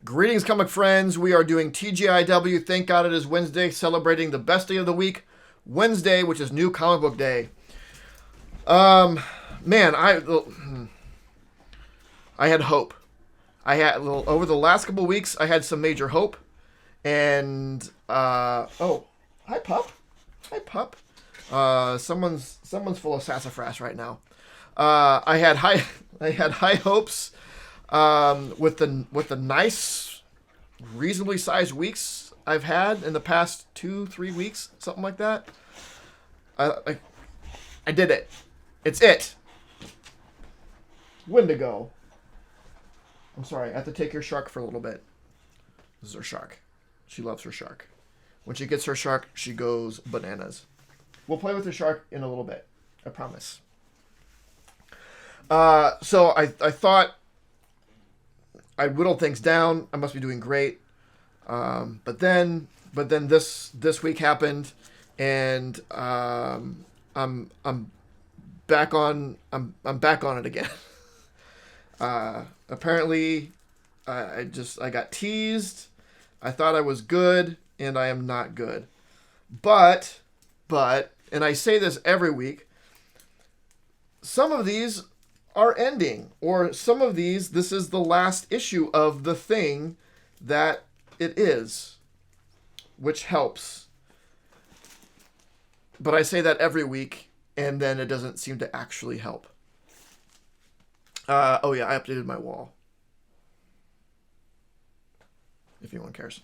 Greetings, comic friends. We are doing TGIW. Thank God it is Wednesday, celebrating the best day of the week, Wednesday, which is New Comic Book Day. Man, I had hope. I had over the last couple weeks, I had some major hope, and oh, hi pup, hi pup. Someone's full of sassafras right now. I had high I had high hopes with the nice, reasonably sized weeks I've had in the past 2-3 weeks, something like that. I did it. It's it. Wendigo. I'm sorry, I have to take your shark for a little bit. This is her shark. She loves her shark. When she gets her shark, she goes bananas. We'll play with the shark in a little bit. I promise. So I thought I'd whittled things down. I must be doing great. But then this week happened, and I'm back on it again. Apparently, I got teased. I thought I was good, and I am not good. But, and I say this every week, some of these are ending, or some of these, this is the last issue of the thing that it is, which helps. But I say that every week, and then it doesn't seem to actually help. Oh yeah, I updated my wall. If anyone cares.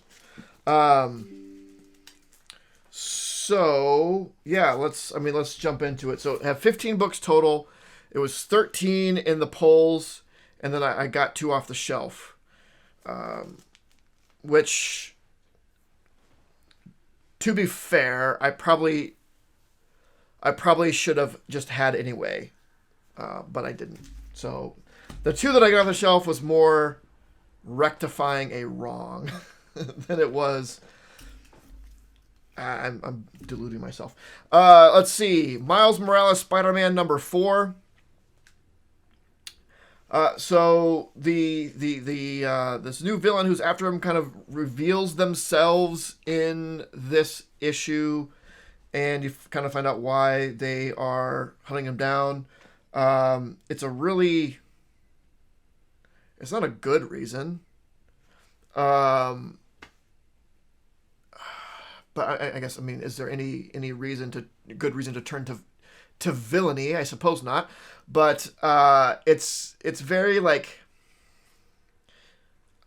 So yeah, let's jump into it. So I have 15 books total. It was 13 in the polls, and then I got 2 off the shelf, which, to be fair, I probably should have just had anyway, but I didn't. So the 2 that I got off the shelf was more rectifying a wrong than it was. I'm deluding myself. Let's see. Miles Morales Spider-Man number 4. So this new villain who's after him kind of reveals themselves in this issue, and you kind of find out why they are hunting him down. It's not a good reason. But I guess, is there any good reason to turn to villainy? I suppose not. But it's very like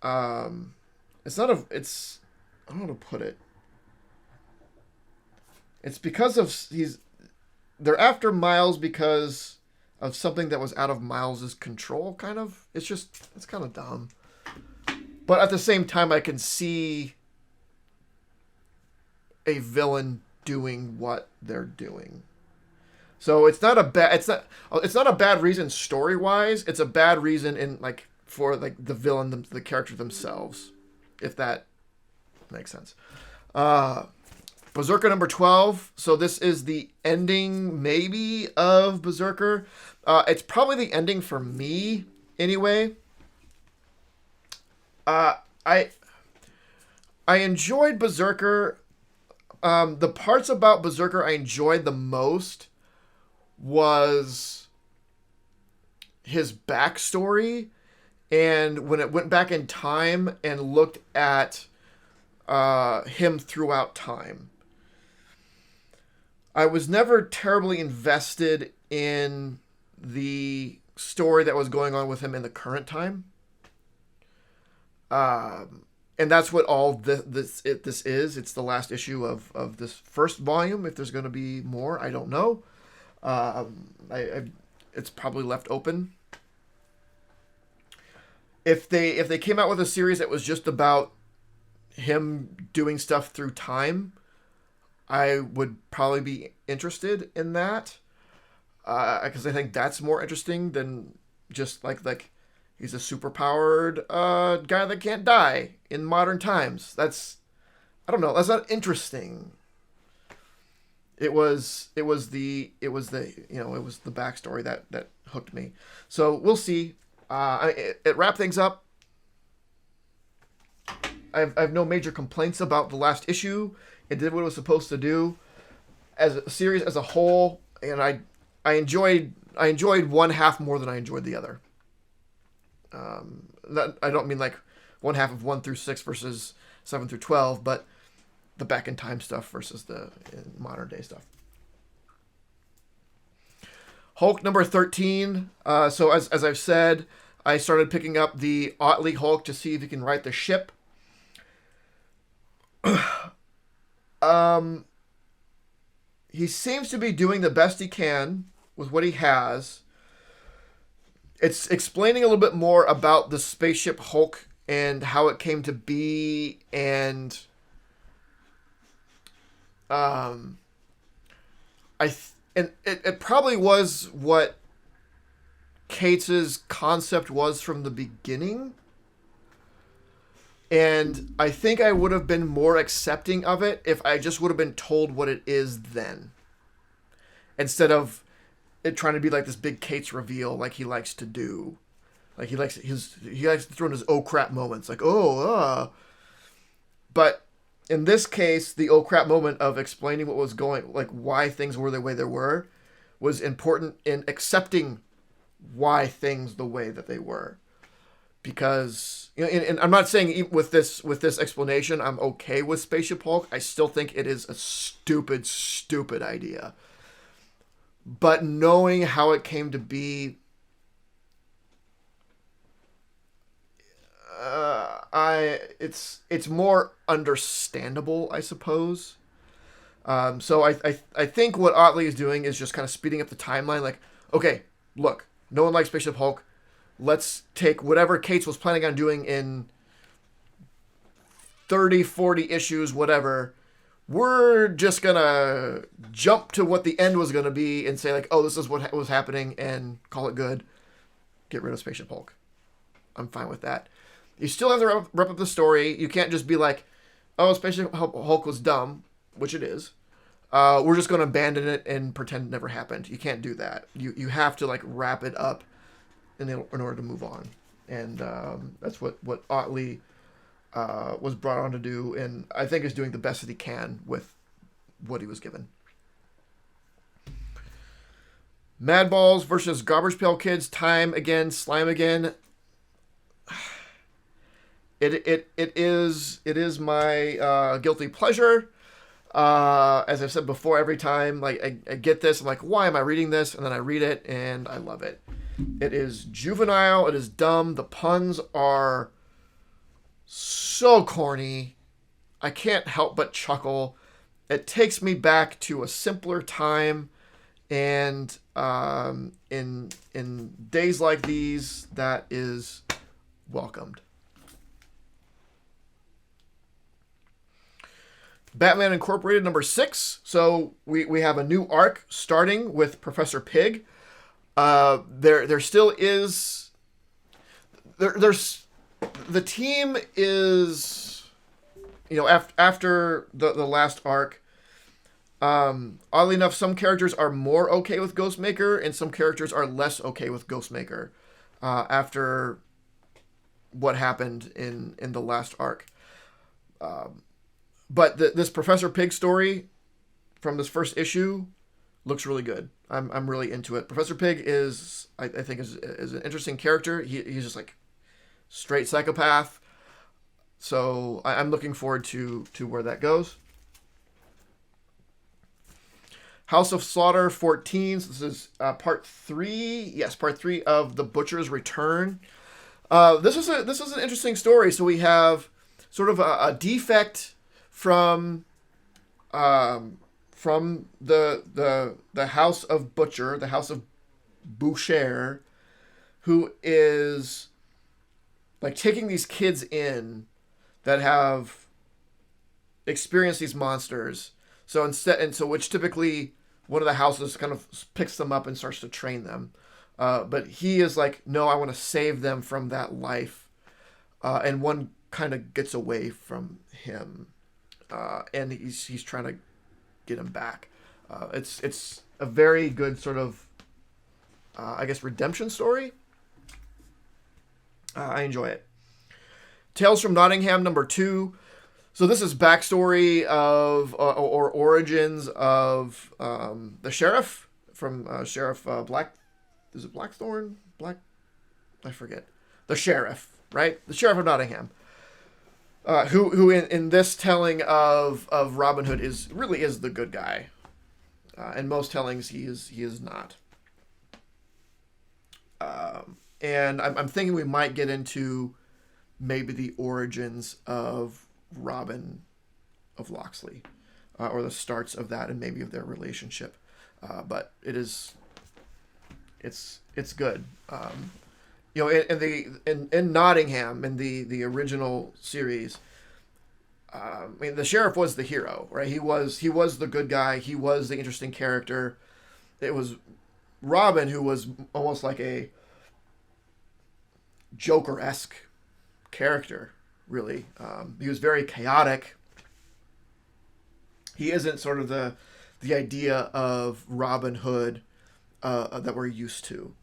it's not a it's I don't know how to put it. It's because of they're after Miles because of something that was out of Miles's control, kind of. It's kind of dumb. But at the same time, I can see a villain doing what they're doing. So it's not a bad reason story wise. It's a bad reason for the villain, the character themselves, if that makes sense. Berserker number 12. So this is the ending maybe of Berserker. It's probably the ending for me anyway. I enjoyed Berserker. The parts about Berserker I enjoyed the most was his backstory, and when it went back in time and looked at him throughout time. I was never terribly invested in the story that was going on with him in the current time. And that's what all this is. It's the last issue of this first volume. If there's going to be more, I don't know. It's probably left open. If they came out with a series that was just about him doing stuff through time, I would probably be interested in that. Because I think that's more interesting than just like he's a superpowered guy that can't die in modern times. I don't know. That's not interesting. It was the backstory that hooked me. So we'll see. It wrapped things up. I have no major complaints about the last issue. It did what it was supposed to do. As a series as a whole, and I enjoyed one half more than I enjoyed the other. I don't mean like one half of 1 through 6 versus 7 through 12, but the back in time stuff versus the modern day stuff. Hulk number 13. So as I've said, I started picking up the Otley Hulk to see if he can right the ship. He seems to be doing the best he can with what he has. It's explaining a little bit more about the spaceship Hulk and how it came to be, and it probably was what Cates's concept was from the beginning. And I think I would have been more accepting of it if I just would have been told what it is then, instead of it trying to be like this big Cates reveal like he likes to do. Like he likes to throw in his oh crap moments, like But in this case, the oh crap moment of explaining what was going, like why things were the way they were, was important in accepting why things the way that they were. Because, you know, and I'm not saying with this explanation I'm okay with Spaceship Hulk. I still think it is a stupid idea. But knowing how it came to be, it's more understandable, I suppose. So I think what Otley is doing is just kind of speeding up the timeline. Like, okay, look, no one likes Spaceship Hulk. Let's take whatever Cates was planning on doing in 30, 40 issues, whatever. We're just going to jump to what the end was going to be and say, like, oh, this is what was happening, and call it good. Get rid of Spaceship Hulk. I'm fine with that. You still have to wrap up the story. You can't just be like, oh, Spaceship Hulk was dumb, which it is. We're just going to abandon it and pretend it never happened. You can't do that. You have to, like, wrap it up in order to move on. And that's what Otley was brought on to do, and I think is doing the best that he can with what he was given. Madballs versus Garbage Pail Kids, time again, slime again. It is my guilty pleasure. As I've said before, every time like I get this, I'm like, why am I reading this? And then I read it and I love it. It is juvenile. It is dumb. The puns are so corny. I can't help but chuckle. It takes me back to a simpler time, and in days like these, that is welcomed. Batman Incorporated number 6. So we have a new arc starting with Professor Pig. There still is there's the team is, you know, after the last arc. Oddly enough, some characters are more okay with Ghostmaker, and some characters are less okay with Ghostmaker after what happened in the last arc. But this Professor Pig story from this first issue looks really good. I'm really into it. Professor Pig is, I think, is an interesting character. He's just like straight psychopath. So I'm looking forward to where that goes. House of Slaughter 14. So this is part 3. Yes, part 3 of The Butcher's Return. This is an interesting story. So we have sort of a defect from the House of Butcher, the House of Boucher, who is like taking these kids in that have experienced these monsters. So which typically one of the houses kind of picks them up and starts to train them. But he is like, no, I want to save them from that life. And one kind of gets away from him. And he's trying to get him back. It's a very good sort of, I guess, redemption story. I enjoy it. Tales from Nottingham #2. So this is backstory of or origins of the sheriff from Sheriff Black. Is it Blackthorn? Black? I forget. The sheriff, right? The sheriff of Nottingham. Who in this telling of Robin Hood really is the good guy. In most tellings, he is not. And I'm thinking we might get into maybe the origins of Robin of Locksley, or the starts of that, and maybe of their relationship. But it's good. In Nottingham in the original series, I mean, the sheriff was the hero, right? He was the good guy. He was the interesting character. It was Robin who was almost like a Joker-esque character, really. He was very chaotic. He isn't sort of the idea of Robin Hood that we're used to.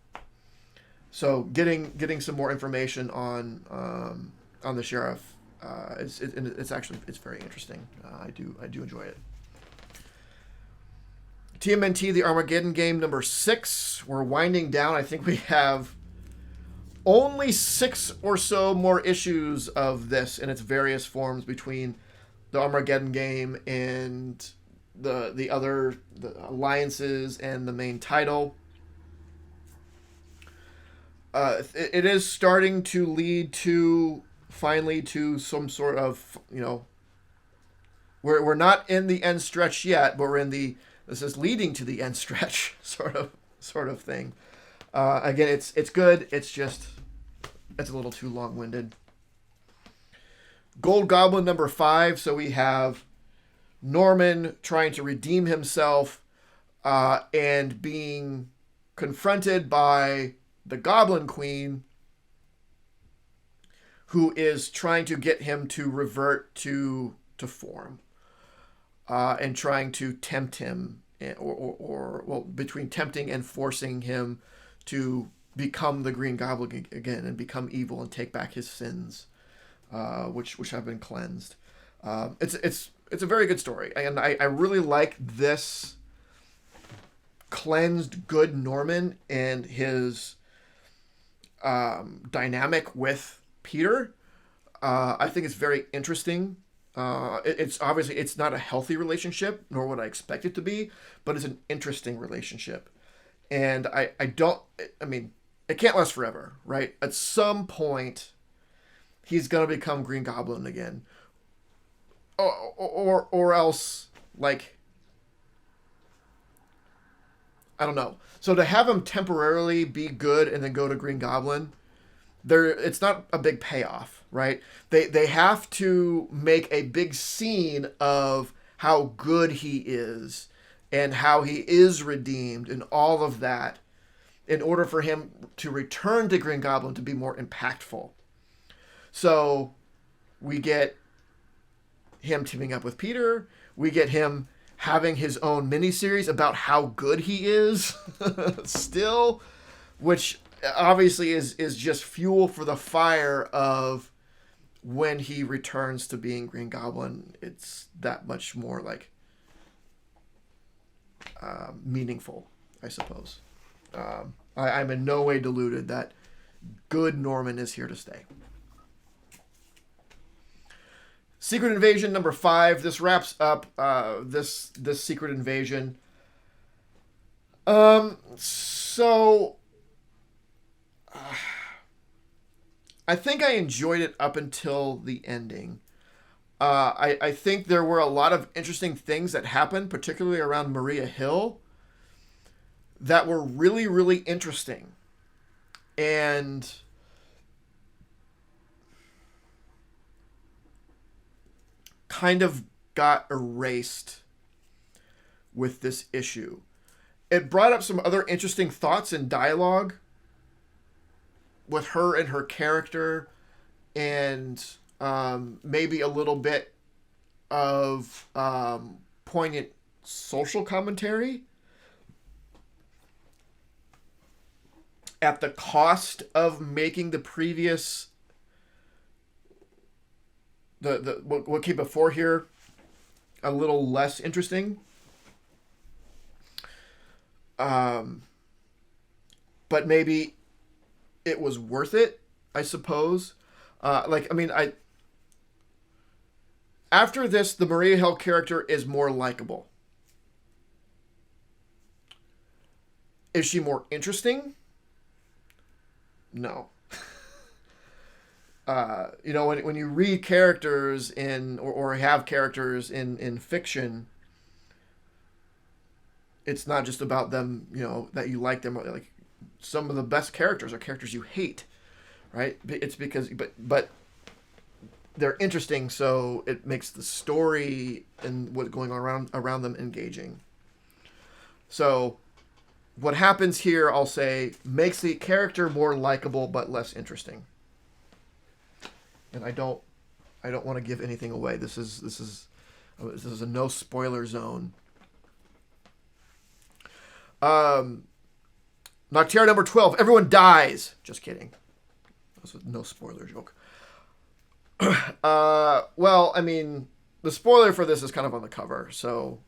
So getting some more information on the sheriff, it's actually very interesting. I do enjoy it. TMNT: The Armageddon Game #6. We're winding down. I think we have only 6 or so more issues of this in its various forms between the Armageddon Game and the alliances and the main title. It is starting to lead to finally to some sort of, we're not in the end stretch yet, but this is leading to the end stretch sort of thing. Again, it's good. It's a little too long-winded. Gold Goblin #5. So we have Norman trying to redeem himself, and being confronted by the Goblin Queen, who is trying to get him to revert to form, and trying to tempt him, or between tempting and forcing him to become the Green Goblin again and become evil and take back his sins, which have been cleansed. It's a very good story, and I really like this cleansed good Norman and his dynamic with Peter. I think it's very interesting. It's obviously it's not a healthy relationship, nor would I expect it to be, but it's an interesting relationship. And I mean, it can't last forever, right? At some point, he's gonna become Green Goblin again, or else, like, I don't know. So to have him temporarily be good and then go to Green Goblin, it's not a big payoff, right? They have to make a big scene of how good he is and how he is redeemed and all of that in order for him to return to Green Goblin to be more impactful. So we get him teaming up with Peter. We get him having his own miniseries about how good he is still, which obviously is just fuel for the fire of when he returns to being Green Goblin. It's that much more like meaningful, I suppose. I'm in no way deluded that good Norman is here to stay. Secret Invasion #5. This wraps up this Secret Invasion. So I think I enjoyed it up until the ending. I think there were a lot of interesting things that happened, particularly around Maria Hill, that were really, really interesting. And kind of got erased with this issue. It brought up some other interesting thoughts and dialogue with her and her character, and maybe a little bit of poignant social commentary at the cost of making the previous the what came before here a little less interesting. Um, but maybe it was worth it, I suppose. Like, I mean, I after this, the Maria Hill character is more likable. Is she more interesting? No. You know, when you read characters or have characters in fiction, it's not just about them, you know, that you like them. Like, some of the best characters are characters you hate, right? It's because, but they're interesting, so it makes the story and what's going on around them engaging. So what happens here, I'll say, makes the character more likable but less interesting. And I don't want to give anything away. This is a no spoiler zone. Noctera number 12. Everyone dies. Just kidding. That was a no spoiler joke. Well, I mean, the spoiler for this is kind of on the cover, so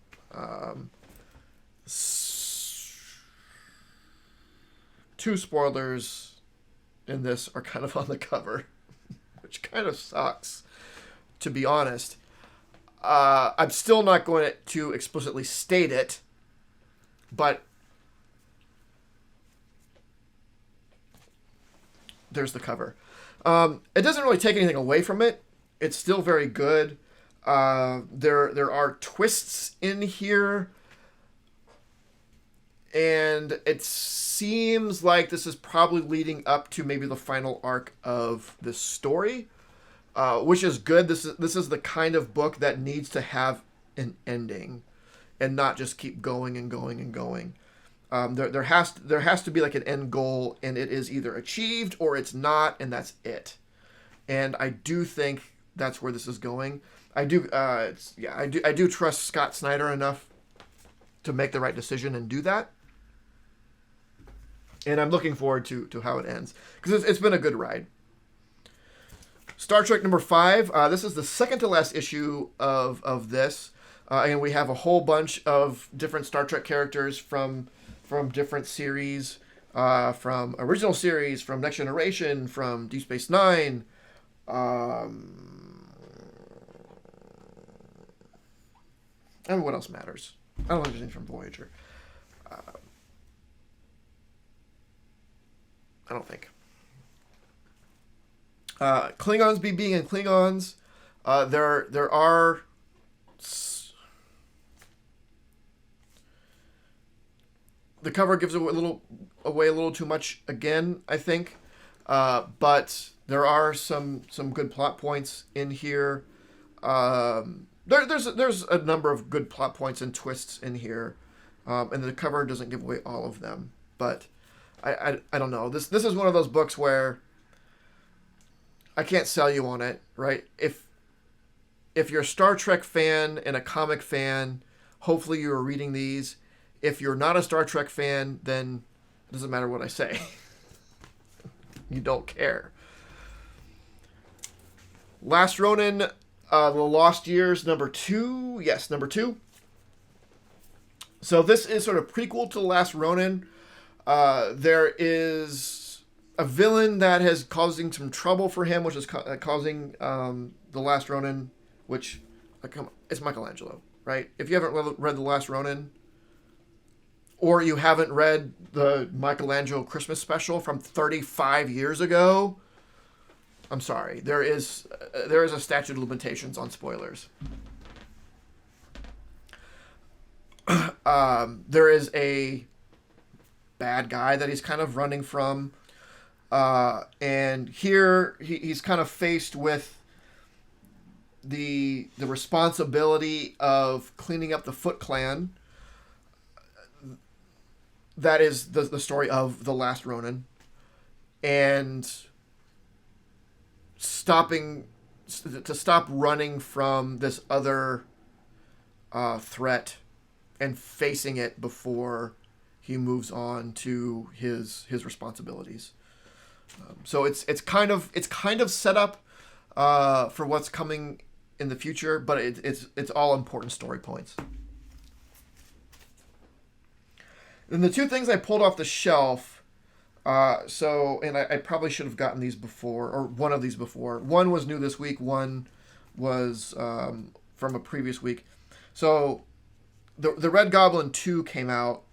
two spoilers in this are kind of on the cover, which kind of sucks, to be honest. I'm still not going to explicitly state it, but there's the cover. It doesn't really take anything away from it. It's still very good. There are twists in here, and it seems like this is probably leading up to maybe the final arc of this story, which is good. This is the kind of book that needs to have an ending, and not just keep going and going and going. There has to be like an end goal, and it is either achieved or it's not, and that's it. And I do think that's where this is going. I do trust Scott Snyder enough to make the right decision and do that. And I'm looking forward to how it ends, because it's been a good ride. Star Trek number 5. This is the second to last issue of this, and we have a whole bunch of different Star Trek characters from different series, from original series, from Next Generation, from Deep Space Nine. I mean, what else matters? I don't know if there's anything from Voyager. I don't think. Klingons being in Klingons. There are the cover gives away a little too much again, I think. But there are some good plot points in here. There's a number of good plot points and twists in here, and the cover doesn't give away all of them. But I don't know. This is one of those books where I can't sell you on it, right? If you're a Star Trek fan and a comic fan, hopefully you're reading these. If you're not a Star Trek fan, then it doesn't matter what I say. You don't care. Last Ronin, The Lost Years, number 2. Yes, number 2. So this is sort of prequel to Last Ronin. There is a villain that is causing some trouble for him, which is causing The Last Ronin, which, it's Michelangelo, right? If you haven't read The Last Ronin, or you haven't read the Michelangelo Christmas special from 35 years ago, I'm sorry. There is a statute of limitations on spoilers. There is a bad guy that he's kind of running from. And here he's kind of faced with the responsibility of cleaning up the Foot Clan. That is the story of The Last Ronin. And stop running from this other threat and facing it before he moves on to his responsibilities. So it's kind of set up for what's coming in the future, but it's all important story points. And the two things I pulled off the shelf, and I probably should have gotten these before, or one of these before. One was new this week, one was from a previous week. So the Red Goblin 2 came out,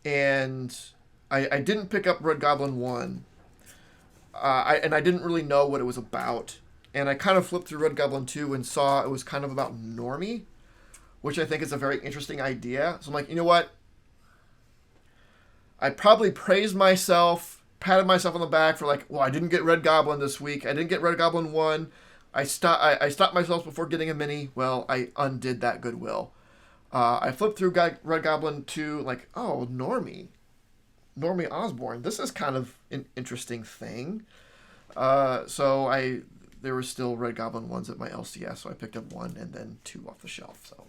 and I didn't pick up Red Goblin 1. I didn't really know what it was about. And I kind of flipped through Red Goblin 2 and saw it was kind of about Normie, which I think is a very interesting idea. So I'm like, you know what? I probably praised myself, patted myself on the back for like, well, I didn't get Red Goblin this week. I didn't get Red Goblin 1. I stopped myself before getting a mini. Well, I undid that goodwill. I flipped through Red Goblin 2, like, oh, Normie Osborn. This is kind of an interesting thing. So there were still Red Goblin 1s at my LCS, so I picked up 1 and then 2 off the shelf. So,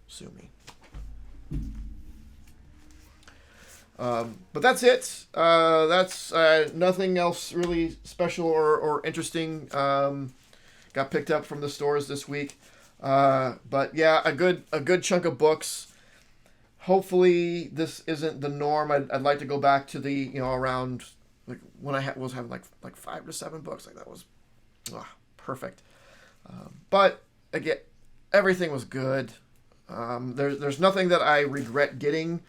sue me. But that's it. That's nothing else really special or interesting got picked up from the stores this week. But yeah, a good chunk of books. Hopefully this isn't the norm. I'd like to go back to the around like when I was having like 5 to 7 books. Like that was perfect. But again, everything was good. There's nothing that I regret getting.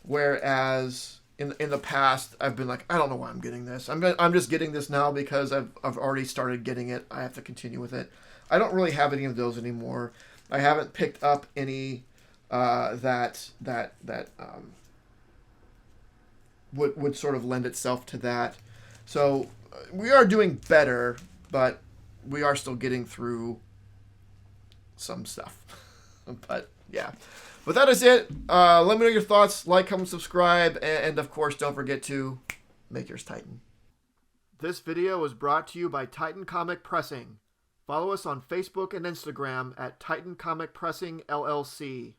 Whereas in the past, I've been like, I don't know why I'm getting this. I'm just getting this now because I've already started getting it. I have to continue with it. I don't really have any of those anymore. I haven't picked up any that would sort of lend itself to that. So we are doing better, but we are still getting through some stuff. But yeah. But that is it. Let me know your thoughts. Like, comment, subscribe, and of course, don't forget to make yours Titan. This video was brought to you by Titan Comic Pressing. Follow us on Facebook and Instagram at Titan Comic Pressing LLC.